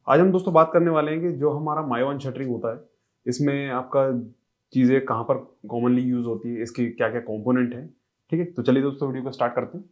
आज हम दोस्तों बात करने वाले हैं कि जो हमारा माई शटरिंग होता है, इसमें आपका चीज़ें कहाँ पर कॉमनली यूज़ होती है, इसके क्या-क्या कंपोनेंट हैं, ठीक है? तो चलिए दोस्तों वीडियो को स्टार्ट करते हैं।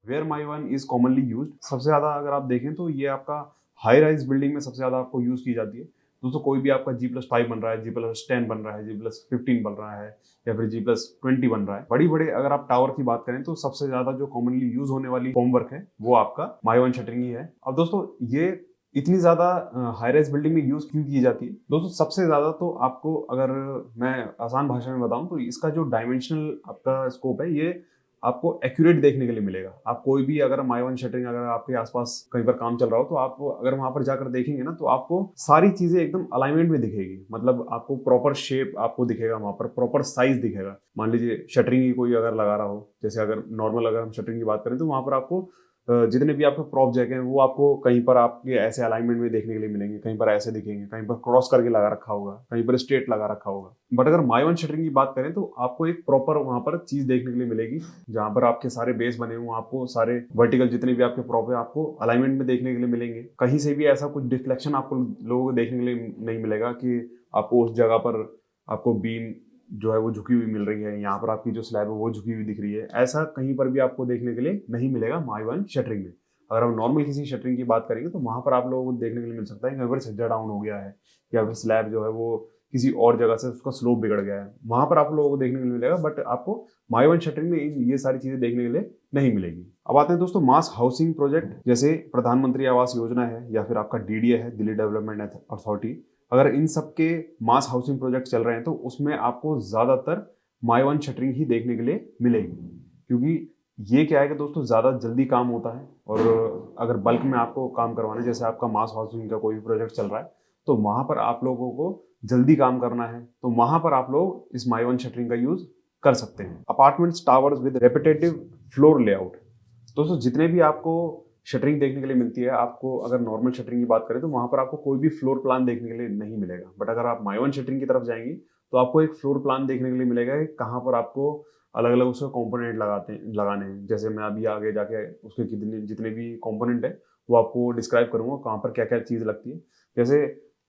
Where my one is commonly used सबसे ज़्यादा अगर आप देखें तो ये आपका हाई राइज़ बिल्डिंग में सबसे ज़्यादा आपको यूज़ की जाती है। दोस्तों कोई भी आपका G+5 बन रहा है, G+10 बन रहा है, G+15 बन रहा है या फिर G+20 बन रहा है। बड़ी-बड़े अगर आप टावर की बात करें तो सबसे ज़्यादा जो कॉमनली यूज़ होने वाली फॉर्मवर्क है, वो आपका माई वन शटरिंग ही है। अब दोस्तों ये इतनी ज़्यादा हाई राइज़ बिल्डिंग में यूज़ क्यों की जाती है? दोस्तों सबसे ज़्यादा तो आपको अगर मैं आसान भाषा में बताऊँ तो इसका जो डायमेंशनल आपका स्कोप है, ये आपको एक्यूरेट देखने के लिए मिलेगा। आप कोई भी अगर माई वन शटरिंग अगर आपके आस-पास कहीं पर काम चल रहा हो, तो आप अगर वहाँ पर जाकर देखेंगे ना, तो आपको सारी चीज़ें एकदम अलाइनमेंट में दिखेगी। मतलब आपको प्रॉपर शेप आपको दिखेगा वहाँ पर, प्रॉपर साइज़ दिखेगा। मान लीजिए शटरिंग ही कोई अगर लगा रहा हो, जैसे अगर नॉर्मल अगर हम शटरिंग की बात करें, तो वहाँ पर आपको जितने भी आपके प्रॉप जैक हैं, वो आपको कहीं पर आपके ऐसे अलाइनमेंट में देखने के लिए मिलेंगे, कहीं पर ऐसे दिखेंगे, कहीं पर क्रॉस करके लगा रखा होगा, कहीं पर स्ट्रेट लगा रखा होगा। बट अगर माई वन शटरिंग की बात करें तो आपको एक प्रॉपर वहाँ पर चीज़ देखने के लिए मिलेगी, जहाँ पर आपके सारे बेस बने हों, आपको सारे वर्टिकल जितने भी आपके प्रॉप है, आपको अलाइनमेंट में देखने के लिए मिलेंगे। कहीं से भी ऐसा कुछ डिफ्लेक्शन आपको लोगों को देखने के लिए नहीं मिलेगा कि आपको उस जगह पर आपको बीम जो है वो झुकी हुई मिल रही है, यहाँ पर आपकी जो स्लैब है वो झुकी हुई दिख रही है। ऐसा कहीं पर भी आपको देखने के लिए नहीं मिलेगा माई वन शटरिंग में। अगर हम नॉर्मल किसी शटरिंग की बात करेंगे तो वहाँ पर आप लोगों को देखने के लिए मिल सकता है कि कहीं पर छज्जा डाउन हो गया है या फिर स्लैब जो है वो किसी और जगह से उसका स्लोप बिगड़ गया है। वहाँ पर आप लोगों को देखने के लिए मिलेगा, बट आपको माई वन शटरिंग में ये सारी चीज़ें देखने के लिए नहीं मिलेगी। अब आते हैं दोस्तों मास हाउसिंग प्रोजेक्ट, जैसे प्रधानमंत्री आवास योजना है या फिर आपका DDA है, दिल्ली डेवलपमेंट अथॉरिटी। अगर इन सब के मास हाउसिंग प्रोजेक्ट चल रहे हैं तो उसमें आपको ज़्यादातर माई वन शटरिंग ही देखने के लिए मिलेगी, क्योंकि ये क्या है कि दोस्तों ज़्यादा जल्दी काम होता है। और अगर बल्क में आपको काम करवाना है, जैसे आपका मास हाउसिंग का कोई भी प्रोजेक्ट चल रहा है, तो वहाँ पर आप लोगों को जल्दी काम करना है, तो वहाँ पर आप लोग इस माई वन शटरिंग का यूज़ कर सकते हैं। Apartments towers with repetitive floor layout. दोस्तों जितने भी आपको शटरिंग देखने के लिए मिलती है, आपको अगर नॉर्मल शटरिंग की बात करें तो वहाँ पर आपको कोई भी फ्लोर प्लान देखने के लिए नहीं मिलेगा। बट अगर आप माई वन शटरिंग की तरफ जाएंगे तो आपको एक फ्लोर प्लान देखने के लिए मिलेगा कि कहाँ पर आपको अलग-अलग उसके कंपोनेंट लगाने हैं। जैसे मैं अभी आगे जाके उसके कितने जितने भी कंपोनेंट है वो आपको डिस्क्राइब करूँगा, कहाँ पर क्या-क्या चीज़ लगती है। जैसे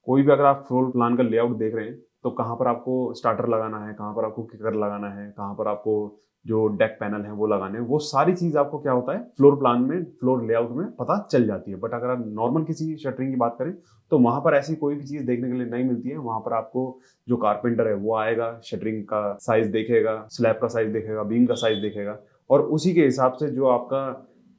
कोई भी अगर आप फ्लोर प्लान का लेआउट देख रहे हैं, तो कहाँ पर आपको स्टार्टर लगाना है, कहाँ पर आपको किकर लगाना है, कहाँ पर आपको जो डेक पैनल है वो लगाने हैं, वो सारी चीज़ आपको क्या होता है फ्लोर प्लान में, फ्लोर लेआउट में पता चल जाती है। बट अगर आप नॉर्मल किसी शटरिंग की बात करें तो वहाँ पर ऐसी कोई भी चीज़ देखने के लिए नहीं मिलती है। वहाँ पर आपको जो कारपेंटर है वो आएगा, शटरिंग का साइज़ देखेगा, स्लैब का साइज़ देखेगा, बीम का साइज़ देखेगा और उसी के हिसाब से जो आपका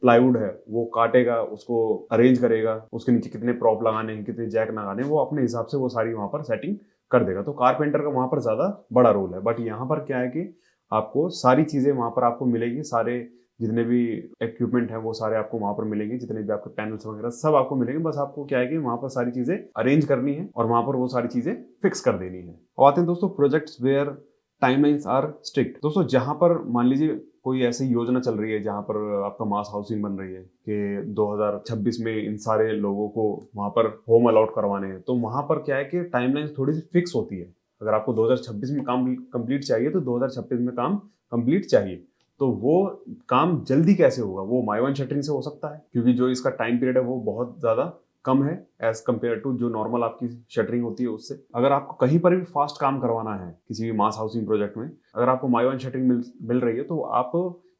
प्लाईवुड है वो काटेगा, उसको अरेंज करेगा, उसके नीचे कितने प्रॉप लगाने हैं, कितने जैक लगाने हैं, वो अपने हिसाब से वो सारी वहाँ पर सेटिंग कर देगा। तो कारपेंटर का वहाँ पर ज़्यादा बड़ा रोल है। बट यहाँ पर क्या है कि आपको सारी चीज़ें वहाँ पर आपको मिलेगी, सारे जितने भी इक्विपमेंट हैं वो सारे आपको वहाँ पर मिलेंगे, जितने भी आपके पैनल्स वगैरह सब आपको मिलेंगे। बस आपको क्या है कि वहाँ पर सारी चीज़ें अरेंज करनी है और वहाँ पर वो सारी चीज़ें फिक्स कर देनी है। अब आते हैं दोस्तों projects where timelines are strict. दोस्तों जहाँ पर मान लीजिए कोई ऐसी योजना चल रही है जहाँ पर आपका मास हाउसिंग बन रही है कि 2026 में इन सारे लोगों को वहाँ पर होम अलॉट करवाने हैं, तो वहाँ पर क्या है कि टाइमलाइन थोड़ी सी फिक्स होती है। अगर आपको 2026 में काम कंप्लीट चाहिए तो 2026 में काम कंप्लीट चाहिए। तो वो काम जल्दी कैसे होगा, वो माई वन शटरिंग से हो सकता है, क्योंकि जो इसका टाइम पीरियड है वो बहुत ज़्यादा कम है एज कम्पेयर टू जो नॉर्मल आपकी शटरिंग होती है उससे। अगर आपको कहीं पर भी फास्ट काम करवाना है किसी भी मास हाउसिंग प्रोजेक्ट में, अगर आपको माई वन शटरिंग मिल रही है तो आप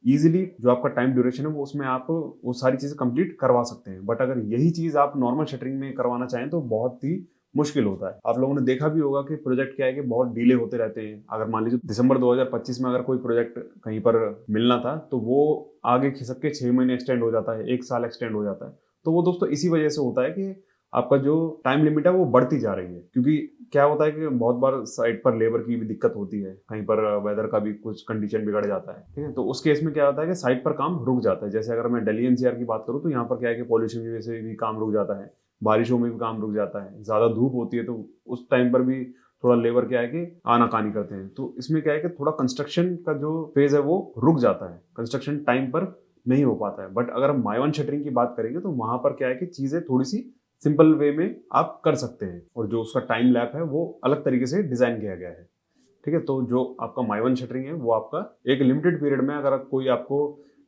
इजीली जो आपका टाइम ड्यूरेशन है वो उसमें आप वो सारी चीज़ें कंप्लीट करवा सकते हैं। बट अगर यही चीज़ आप नॉर्मल शटरिंग में करवाना चाहें तो बहुत ही मुश्किल होता है। आप लोगों ने देखा भी होगा कि प्रोजेक्ट क्या है कि बहुत डिले होते रहते हैं। अगर मान लीजिए दिसंबर 2025 में अगर कोई प्रोजेक्ट कहीं पर मिलना था तो वो आगे खिसक के 6 महीने एक्सटेंड हो जाता है, 1 साल एक्सटेंड हो जाता है। तो वो दोस्तों इसी वजह से होता है कि आपका जो टाइम लिमिट है वो बढ़ती जा रही है। क्योंकि क्या होता है कि बहुत बार साइट पर लेबर की भी दिक्कत होती है, कहीं पर वेदर का भी कुछ कंडीशन बिगड़ जाता है, ठीक है। तो उस केस में क्या होता है कि साइट पर काम रुक जाता है। जैसे अगर मैं दिल्ली NCR की बात करूँ तो यहाँ पर क्या है कि पॉल्यूशन की वजह से भी काम रुक जाता है, बारिशों में भी काम रुक जाता है, ज़्यादा धूप होती है तो उस टाइम पर भी थोड़ा लेबर क्या है कि आनाकानी करते हैं। तो इसमें क्या है कि थोड़ा कंस्ट्रक्शन का जो फेज है वो रुक जाता है, कंस्ट्रक्शन टाइम पर नहीं हो पाता है। बट अगर हम माई वन शटरिंग की बात करेंगे तो वहां पर क्या है कि चीज़ें थोड़ी सी सिंपल वे में आप कर सकते हैं और जो उसका टाइम लैप है वो अलग तरीके से डिज़ाइन किया गया है। ठीक है। तो जो आपका माई1 शटरिंग है वो आपका एक लिमिटेड पीरियड में, अगर कोई आपको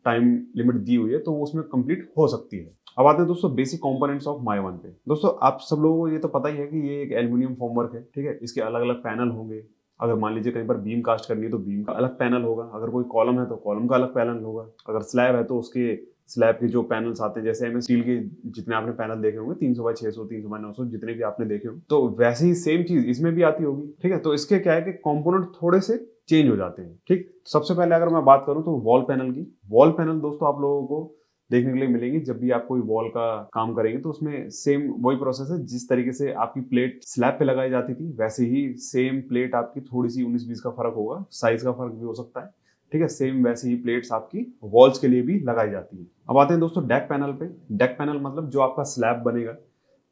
टाइम लिमिट दी हुई है तो वो उसमें कंप्लीट हो सकती है। अब आते हैं दोस्तों बेसिक कंपोनेंट्स ऑफ माई1 पे। दोस्तों आप सब लोगों को ये तो पता ही है कि ये एक एल्यूमिनियम फॉर्मवर्क है, ठीक है। इसके अलग अलग पैनल होंगे। अगर मान लीजिए कहीं पर बीम कास्ट करनी है तो बीम का अलग पैनल होगा, अगर कोई कॉलम है तो कॉलम का अलग पैनल होगा, अगर स्लैब है तो उसके स्लैब के जो पैनल्स आते हैं, जैसे एमएस स्टील के जितने आपने पैनल देखे होंगे 300 बाय 600, 300 बाय 900, जितने भी आपने देखे होंगे, तो वैसे ही सेम चीज इसमें भी आती होगी, ठीक है। तो इसके क्या है कि कंपोनेंट थोड़े से चेंज हो जाते हैं, ठीक। सबसे पहले अगर मैं बात करूं तो वॉल पैनल की, वॉल पैनल दोस्तों आप लोगों को देखने के लिए मिलेंगी जब भी आप कोई वॉल का काम करेंगे, तो उसमें सेम वही प्रोसेस है। जिस तरीके से आपकी प्लेट स्लैब पे लगाई जाती थी वैसे ही सेम प्लेट आपकी थोड़ी सी 19-20 का फर्क होगा, साइज का फर्क भी हो सकता है, ठीक है। सेम वैसे ही प्लेट्स आपकी वॉल्स के लिए भी लगाई जाती है। अब आते हैं दोस्तों डेक पैनल पे। डेक पैनल मतलब जो आपका स्लैब बनेगा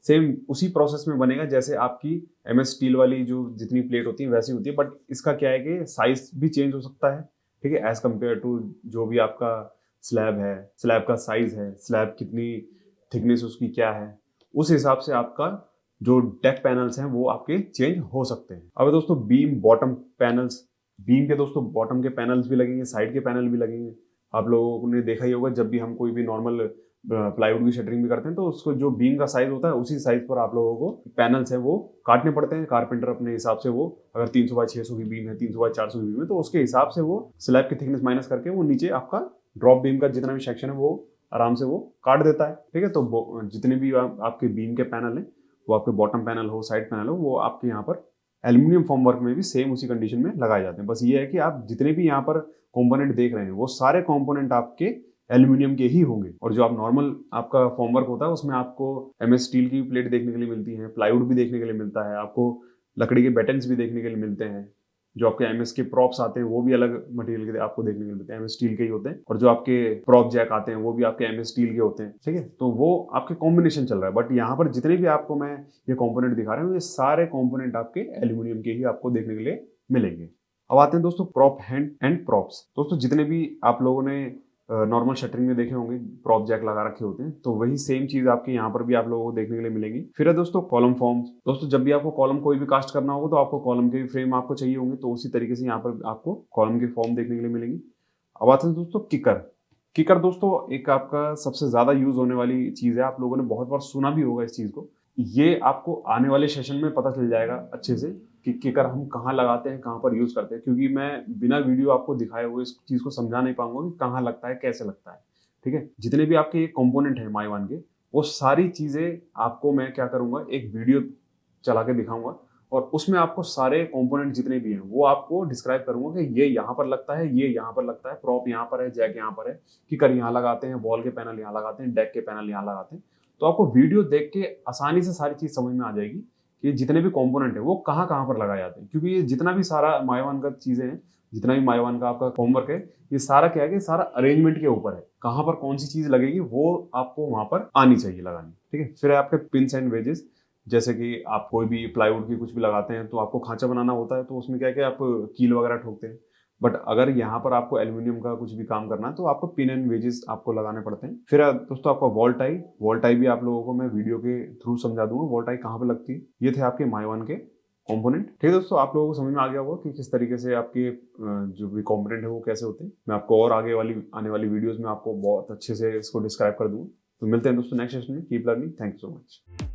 सेम उसी प्रोसेस में बनेगा जैसे आपकी एमएस स्टील वाली जो जितनी प्लेट होती है वैसी होती है, बट इसका क्या है कि साइज भी चेंज हो सकता है, ठीक है, एज कम्पेयर टू जो भी आपका स्लैब है, स्लैब का साइज है, स्लैब कितनी थिकनेस उसकी क्या है, उस हिसाब से आपका जो डेक पैनल्स हैं वो आपके चेंज हो सकते हैं। अब दोस्तों बीम बॉटम पैनल्स, बीम के दोस्तों बॉटम के पैनल्स भी लगेंगे, साइड के पैनल भी लगेंगे। आप लोगों ने देखा ही होगा जब भी हम कोई भी नॉर्मल प्लाईवुड की शटरिंग भी करते हैं तो उसको जो बीम का साइज होता है उसी साइज पर आप लोगों को पैनल्स हैं वो काटने पड़ते हैं। कारपेंटर अपने हिसाब से वो अगर 300 बाय 600 की बीम है, 300 बाय 400 की बीम है, तो उसके हिसाब से वो स्लैब की थिकनेस माइनस करके वो नीचे आपका ड्रॉप बीम का जितना भी सेक्शन है वो आराम से वो काट देता है, ठीक है। तो जितने भी आपके बीम के पैनल हैं वो आपके बॉटम पैनल हो, साइड पैनल हो, वो आपके यहाँ पर एल्यूमिनियम फॉर्मवर्क में भी सेम उसी कंडीशन में लगाए जाते हैं। बस ये है कि आप जितने भी यहाँ पर कंपोनेंट देख रहे हैं वो सारे कंपोनेंट आपके एल्यूमिनियम के ही होंगे। और जो आप नॉर्मल आपका फॉर्मवर्क होता है उसमें आपको एमएस स्टील की प्लेट देखने के लिए मिलती है, प्लाईवुड भी देखने के लिए मिलता है, आपको लकड़ी के बैटन्स भी देखने के लिए मिलते हैं, जो आपके एमएस के प्रॉप्स आते हैं वो भी अलग मटेरियल के आपको देखने के लिए मिलते हैं, एमएस स्टील के ही होते हैं, और जो आपके प्रॉप जैक आते हैं वो भी आपके एमएस स्टील के होते हैं, ठीक है। तो वो आपके कॉम्बिनेशन चल रहा है, बट यहाँ पर जितने भी आपको मैं ये कॉम्पोनेंट दिखा रहा हूँ ये सारे कॉम्पोनेंट आपके एल्यूमिनियम के ही आपको देखने के लिए मिलेंगे। अब आते हैं दोस्तों प्रॉप हैंड एंड प्रॉप्स। दोस्तों जितने भी आप लोगों ने नॉर्मल शटरिंग में देखे होंगे प्रॉप जैक लगा रखे होते हैं, तो वही सेम चीज आपके यहाँ पर भी आप लोगों को देखने के लिए मिलेंगी। फिर है दोस्तों कॉलम फॉर्म्स। दोस्तों जब भी आपको कॉलम कोई भी कास्ट करना होगा तो आपको कॉलम के फ्रेम आपको चाहिए होंगे, तो उसी तरीके से यहाँ पर आपको कॉलम के फॉर्म देखने के लिए मिलेंगी। अब आते हैं दोस्तों किकर। किकर दोस्तों एक आपका सबसे ज्यादा यूज होने वाली चीज है, आप लोगों ने बहुत बार सुना भी होगा इस चीज को। ये आपको आने वाले सेशन में पता चल जाएगा अच्छे से कि किकर हम कहाँ लगाते हैं, कहाँ पर यूज करते हैं, क्योंकि मैं बिना वीडियो आपको दिखाए हुए इस चीज को समझा नहीं पाऊंगा कि कहाँ लगता है, कैसे लगता है, ठीक है। जितने भी आपके कंपोनेंट है माई1 के, वो सारी चीजें आपको मैं क्या करूंगा एक वीडियो चला के दिखाऊंगा, और उसमें आपको सारे कंपोनेंट जितने भी हैं वो आपको डिस्क्राइब करूंगा कि ये यहाँ पर लगता है, ये यहाँ पर लगता है, प्रॉप यहाँ पर है, जैक यहाँ पर है, किकर यहाँ लगाते हैं, वॉल के पैनल यहाँ लगाते हैं, डेक के पैनल यहाँ लगाते हैं। तो आपको वीडियो देख के आसानी से सारी चीज समझ में आ जाएगी कि जितने भी कंपोनेंट है वो कहाँ कहाँ पर लगाए जाते हैं, क्योंकि ये जितना भी सारा माई1 का चीजें हैं, जितना भी माई1 का आपका होमवर्क है, ये सारा क्या है कि सारा अरेंजमेंट के ऊपर है, कहाँ पर कौन सी चीज लगेगी वो आपको वहां पर आनी चाहिए लगानी, ठीक है। फिर है आपके पिन्स एंड वेजेस। जैसे कि आप कोई भी प्लाईवुड की कुछ भी लगाते हैं तो आपको खांचा बनाना होता है, तो उसमें क्या है कि आप कील वगैरह ठोकते हैं, बट अगर यहाँ पर आपको एल्यूमिनियम का कुछ भी काम करना है तो आपको पिन एंड वेजेस आपको लगाने पड़ते हैं। फिर दोस्तों आपका वॉल टाई भी आप लोगों को मैं वीडियो के थ्रू समझा दूंगा वॉल टाई कहाँ पर लगती है। ये थे आपके माई1 के कंपोनेंट, ठीक है दोस्तों। आप लोगों को समझ में आ गया होगा कि किस तरीके से आपके जो भी कंपोनेंट है वो कैसे होते हैं। मैं आपको और आगे वाली आने वाली वीडियोस में आपको बहुत अच्छे से इसको डिस्क्राइब कर दूंगा। तो मिलते हैं दोस्तों नेक्स्ट सेशन में। Keep learning. Thank you so much.